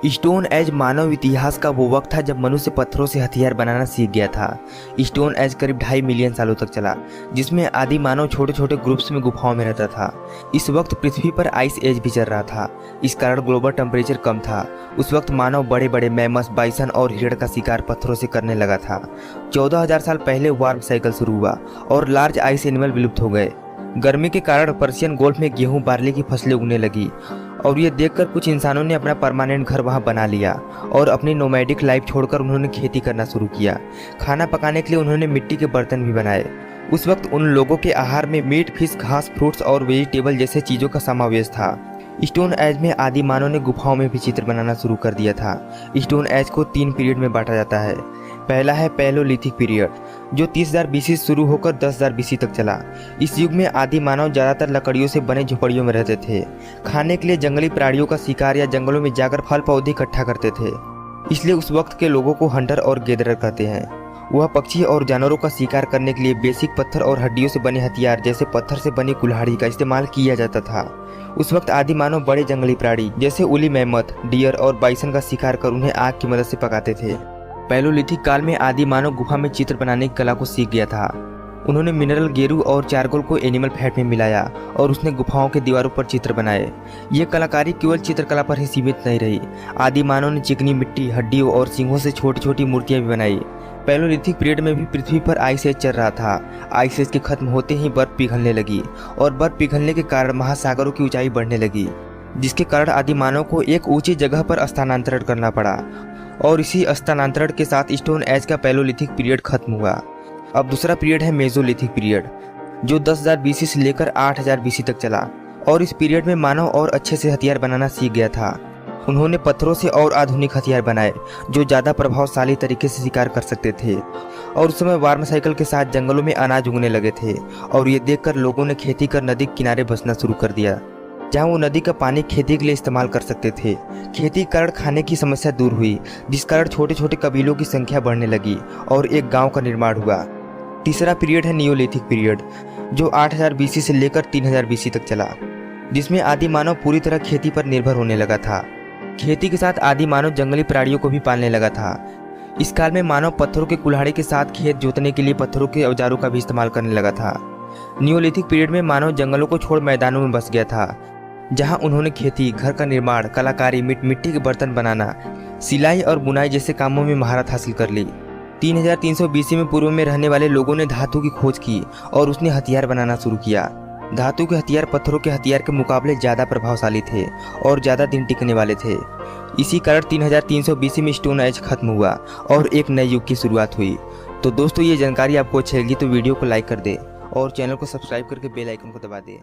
Stone age मानव इतिहास का वो वक्त था जब मनुष्य पत्थरों से हथियार बनाना सीख गया था। स्टोन एज करीब 2.5 मिलियन सालों तक चला, जिसमें आदि मानव छोटे छोटे ग्रुप्स में गुफाओं में रहता था। इस वक्त पृथ्वी पर आइस एज भी चल रहा था, इस कारण ग्लोबल टेम्परेचर कम था। उस वक्त मानव बड़े बड़े मैमस, बाइसन और हिरण का शिकार पत्थरों से करने लगा था। 14,000 साल पहले वार्म साइकिल शुरू हुआ और लार्ज आइस एनिमल विलुप्त हो गए। गर्मी के कारण पर्शियन गोल्फ में गेहूं, बार्ली की फसलें उगने लगी और ये देखकर कुछ इंसानों ने अपना परमानेंट घर वहां बना लिया और अपनी नोमैडिक लाइफ छोड़कर उन्होंने खेती करना शुरू किया। खाना पकाने के लिए उन्होंने मिट्टी के बर्तन भी बनाए। उस वक्त उन लोगों के आहार में मीट, फिश, घास, फ्रूट्स और वेजिटेबल जैसे चीज़ों का समावेश था। स्टोन एज में आदि मानव ने गुफाओं में भी चित्र बनाना शुरू कर दिया था। स्टोन एज को 3 पीरियड में बांटा जाता है। पहला है पैलोलिथिक पीरियड, जो 30,000 BC शुरू होकर 10,000 BC तक चला। इस युग में आदि मानव ज़्यादातर लकड़ियों से बने झोपड़ियों में रहते थे। खाने के लिए जंगली प्राणियों का शिकार या जंगलों में जाकर फल पौधे इकट्ठा करते थे, इसलिए उस वक्त के लोगों को हंटर और गैदरर कहते हैं। वह पक्षी और जानवरों का शिकार करने के लिए बेसिक पत्थर और हड्डियों से बने हथियार जैसे पत्थर से बनी कुल्हाड़ी का इस्तेमाल किया जाता था। उस वक्त आदि मानव बड़े जंगली प्राणी जैसे उली मैमथ, डियर और बाइसन का शिकार कर उन्हें आग की मदद से पकाते थे। पैलोलिथिक काल में आदि मानव गुफा में चित्र बनाने की कला को सीख गया था। उन्होंने मिनरल गेरू और चारकोल को एनिमल फैट में मिलाया और उसने गुफाओं के दीवारों पर चित्र बनाए। ये कलाकारी केवल चित्रकला पर ही सीमित नहीं रही। आदि मानव ने चिकनी मिट्टी, हड्डियों और सींगों से छोटी छोटी मूर्तियां भी बनाई। पैलोलिथिक पीरियड में भी पृथ्वी पर आइस एज चल रहा था। आइस एज के खत्म होते ही बर्फ पिघलने लगी और बर्फ पिघलने के कारण महासागरों की ऊंचाई बढ़ने लगी, जिसके कारण आदि मानव को एक ऊंची जगह पर स्थानांतरण करना पड़ा और इसी स्थानांतरण के साथ स्टोन एज का पैलोलिथिक पीरियड खत्म हुआ। अब दूसरा पीरियड है मेसोलिथिक पीरियड, जो 10,000 BC से लेकर 8,000 BC तक चला और इस पीरियड में मानव और अच्छे से हथियार बनाना सीख गया था। उन्होंने पत्थरों से और आधुनिक हथियार बनाए जो ज़्यादा प्रभावशाली तरीके से शिकार कर सकते थे। और उस समय वार्म साइकिल के साथ जंगलों में अनाज उगने लगे थे और ये देखकर लोगों ने खेती कर नदी के किनारे बसना शुरू कर दिया, जहाँ वो नदी का पानी खेती के लिए इस्तेमाल कर सकते थे। खेती के कारण खाने की समस्या दूर हुई, जिस कारण छोटे छोटे कबीलों की संख्या बढ़ने लगी और एक गांव का निर्माण हुआ। तीसरा पीरियड है नियोलिथिक पीरियड, जो 8,000 BC से लेकर 3,000 BC तक चला, जिसमें आदि मानव पूरी तरह खेती पर निर्भर होने लगा था। खेती के साथ आदि मानव जंगली प्राणियों को भी पालने लगा था। इस काल में मानव पत्थरों के कुल्हाड़ी के साथ खेत जोतने के लिए पत्थरों के औजारों का भी इस्तेमाल करने लगा था। नियोलिथिक पीरियड में मानव जंगलों को छोड़ मैदानों में बस गया था, जहां उन्होंने खेती, घर का निर्माण, कलाकारी, मिट्टी के बर्तन बनाना, सिलाई और बुनाई जैसे कामों में महारत हासिल कर ली। 3,300 BC में पूर्व में रहने वाले लोगों ने धातु की खोज की और उसने हथियार बनाना शुरू किया। धातु के हथियार पत्थरों के हथियार के मुकाबले ज़्यादा प्रभावशाली थे और ज़्यादा दिन टिकने वाले थे। इसी कारण 3,300 BC में स्टोन एज खत्म हुआ और एक नए युग की शुरुआत हुई। तो दोस्तों, ये जानकारी आपको अच्छी लगी तो वीडियो को लाइक कर दें और चैनल को सब्सक्राइब करके बेल आइकन को दबा दें।